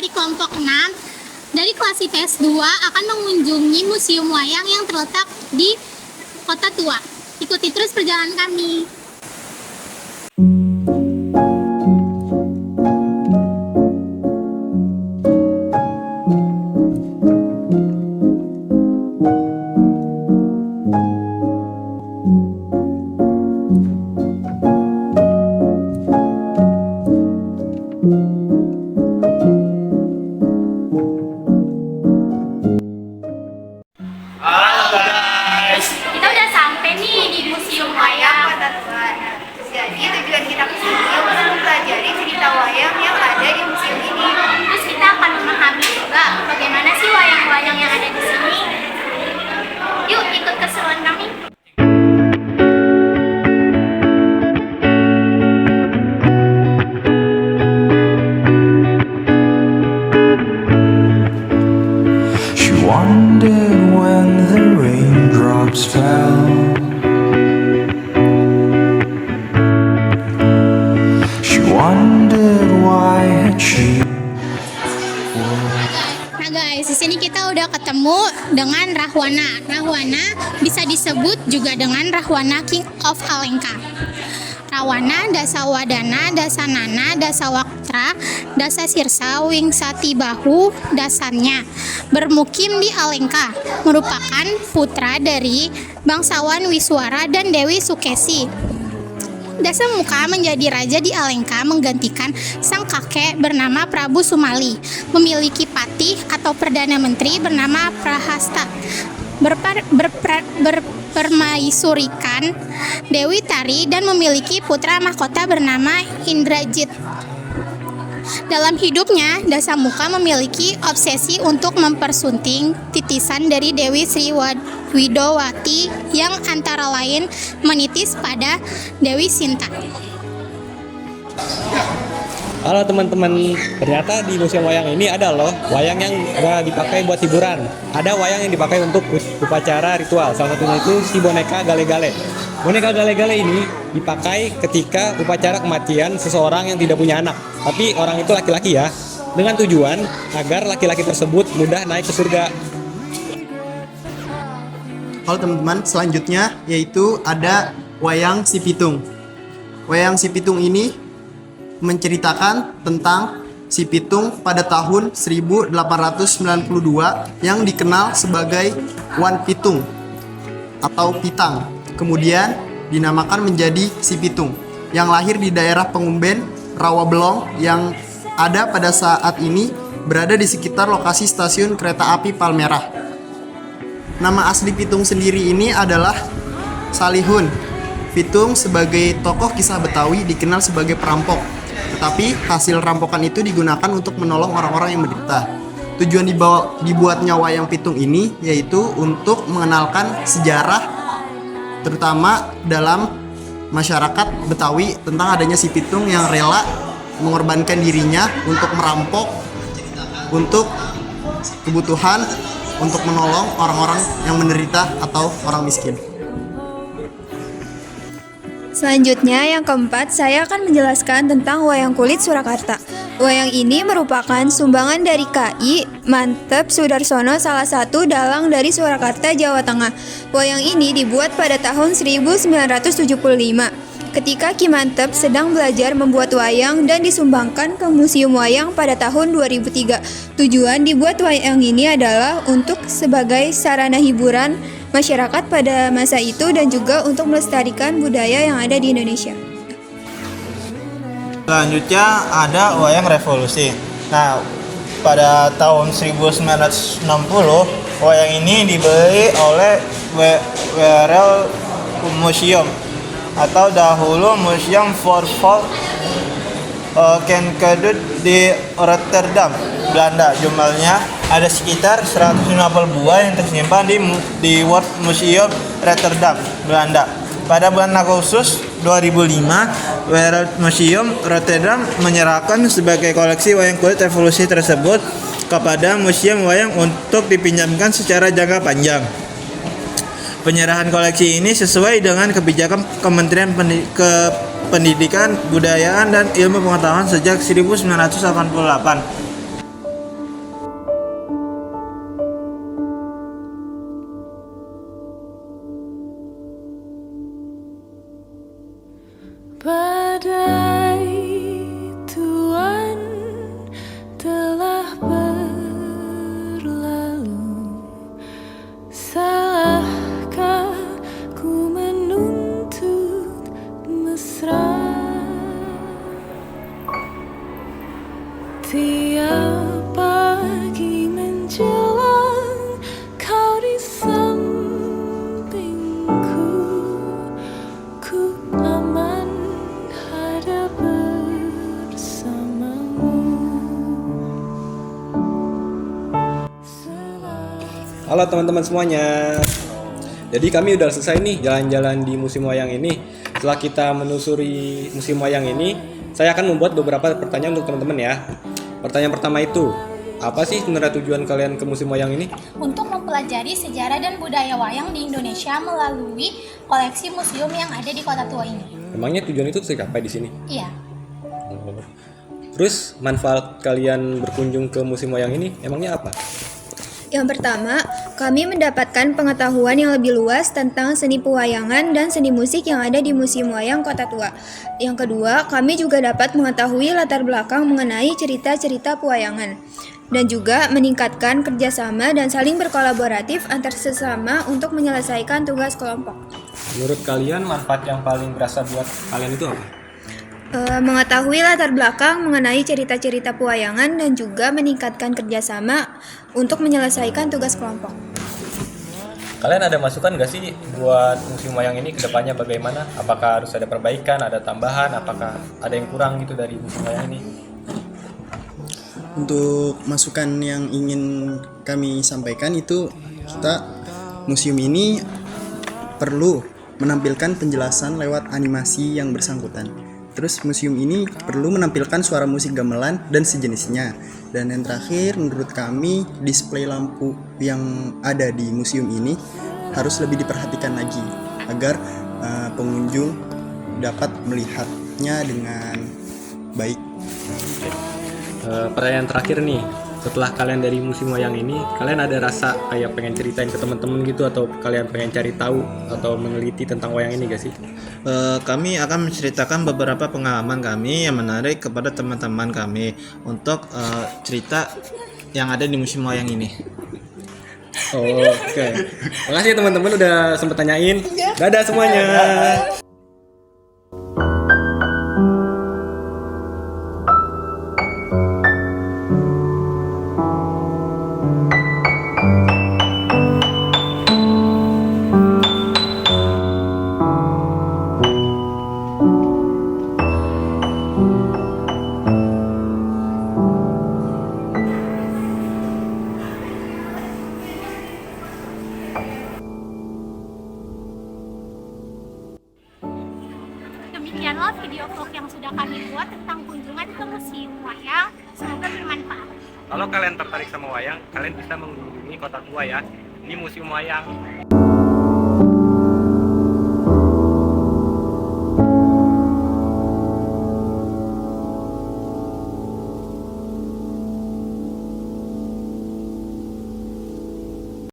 dari kelompok 6 dari kelas IPS 2 akan mengunjungi Museum Wayang yang terletak di Kota Tua. Ikuti terus perjalanan kami. Kita udah sampai nih di Museum Wayang. Jadi tujuan kita ke sini untuk mempelajari cerita wayang yang ada di museum ini. Terus kita akan memahami juga bagaimana sih wayang-wayang yang ada di sini. Yuk ikut keseruan kami. She wondered when the raindrops fell. She wondered why had she. Nah guys, di sini kita udah ketemu dengan Rahwana. Rahwana bisa disebut juga dengan Rahwana King of Alengka. Rawana, Dasawadana, Dasanana, Dasawaktra, Dasasirsa, Wingsati Bahu, Dasanya bermukim di Alengka, merupakan putra dari bangsawan Wiswara dan Dewi Sukesi. Dasamuka menjadi raja di Alengka menggantikan sang kakek bernama Prabu Sumali, memiliki patih atau perdana menteri bernama Prahasta, berpermaisurikan Dewi Tari dan memiliki putra mahkota bernama Indrajit. Dalam hidupnya, Dasamuka memiliki obsesi untuk mempersunting titisan dari Dewi Sri Widowati yang antara lain menitis pada Dewi Sinta. Halo teman-teman, ternyata di Museum Wayang ini ada loh wayang yang gak dipakai buat hiburan. Ada wayang yang dipakai untuk upacara ritual, salah satunya itu si boneka gale-gale. Boneka gale-gale ini dipakai ketika upacara kematian seseorang yang tidak punya anak, tapi orang itu laki-laki ya, dengan tujuan agar laki-laki tersebut mudah naik ke surga. Halo teman-teman, selanjutnya yaitu ada wayang Si Pitung. Wayang Si Pitung ini menceritakan tentang Si Pitung pada tahun 1892 yang dikenal sebagai Wan Pitung atau Pitang. Kemudian dinamakan menjadi Si Pitung yang lahir di daerah Pengumben, Rawabelong yang ada pada saat ini berada di sekitar lokasi stasiun kereta api Palmerah. Nama asli Pitung sendiri ini adalah Salihun. Pitung sebagai tokoh kisah Betawi dikenal sebagai perampok, tetapi hasil rampokan itu digunakan untuk menolong orang-orang yang menderita. Tujuan dibuatnya wayang Pitung ini yaitu untuk mengenalkan sejarah terutama dalam masyarakat Betawi tentang adanya Si Pitung yang rela mengorbankan dirinya untuk merampok untuk kebutuhan untuk menolong orang-orang yang menderita atau orang miskin. Selanjutnya yang keempat, saya akan menjelaskan tentang wayang kulit Surakarta. Wayang ini merupakan sumbangan dari KI Mantep Sudarsono, salah satu dalang dari Surakarta, Jawa Tengah. Wayang ini dibuat pada tahun 1975 ketika Ki Mantep sedang belajar membuat wayang dan disumbangkan ke Museum Wayang pada tahun 2003. Tujuan dibuat wayang ini adalah untuk sebagai sarana hiburan masyarakat pada masa itu dan juga untuk melestarikan budaya yang ada di Indonesia. Selanjutnya ada wayang revolusi. Nah, pada tahun 1960 wayang ini dibeli oleh WRL Museum atau dahulu Museum voor Volkenkunde di Rotterdam, Belanda. Jumlahnya ada sekitar 150 buah yang tersimpan di World Museum Rotterdam, Belanda. Pada bulan Agustus 2005, World Museum Rotterdam menyerahkan sebagai koleksi wayang kulit revolusi tersebut kepada Museum Wayang untuk dipinjamkan secara jangka panjang. Penyerahan koleksi ini sesuai dengan kebijakan Kementerian Pendidikan, Kebudayaan, dan Ilmu Pengetahuan sejak 1988. Setiap pagi menjelang kau di sampingku, ku aman ada bersamamu. Halo teman-teman semuanya. Jadi kami udah selesai nih jalan-jalan di Museum Wayang ini. Setelah kita menelusuri Museum Wayang ini, saya akan membuat beberapa pertanyaan untuk teman-teman ya. Pertanyaan pertama itu, apa sih sebenarnya tujuan kalian ke Museum Wayang ini? Untuk mempelajari sejarah dan budaya wayang di Indonesia melalui koleksi museum yang ada di Kota Tua ini. Emangnya tujuan itu tercapai di sini? Iya. Terus manfaat kalian berkunjung ke Museum Wayang ini emangnya apa? Yang pertama, kami mendapatkan pengetahuan yang lebih luas tentang seni pewayangan dan seni musik yang ada di Museum Wayang Kota Tua. Yang kedua, kami juga dapat mengetahui latar belakang mengenai cerita-cerita pewayangan. Dan juga meningkatkan kerjasama dan saling berkolaboratif antar sesama untuk menyelesaikan tugas kelompok. Menurut kalian manfaat yang paling berasa buat kalian itu apa? Mengetahui latar belakang mengenai cerita-cerita pewayangan dan juga meningkatkan kerjasama untuk menyelesaikan tugas kelompok. Kalian ada masukan nggak sih buat Museum Wayang ini ke depannya bagaimana? Apakah harus ada perbaikan, ada tambahan, apakah ada yang kurang gitu dari Museum Wayang ini? Untuk masukan yang ingin kami sampaikan itu, museum ini perlu menampilkan penjelasan lewat animasi yang bersangkutan. Terus museum ini perlu menampilkan suara musik gamelan dan sejenisnya. Dan yang terakhir, menurut kami display lampu yang ada di museum ini harus lebih diperhatikan lagi agar pengunjung dapat melihatnya dengan baik. Pertanyaan terakhir nih, setelah kalian dari Museum Wayang ini, kalian ada rasa kayak pengen ceritain ke teman-teman gitu, atau kalian pengen cari tahu atau meneliti tentang wayang ini gak sih? Kami akan menceritakan beberapa pengalaman kami yang menarik kepada teman-teman kami untuk cerita yang ada di Museum Wayang ini. Oke. Makasih ya teman-teman udah sempet tanyain. Dadah semuanya. Demikianlah video vlog yang sudah kami buat tentang kunjungan ke Museum Wayang. Semoga bermanfaat. Kalau kalian tertarik sama wayang, kalian bisa mengunjungi Kota Tua ya, di Museum Wayang.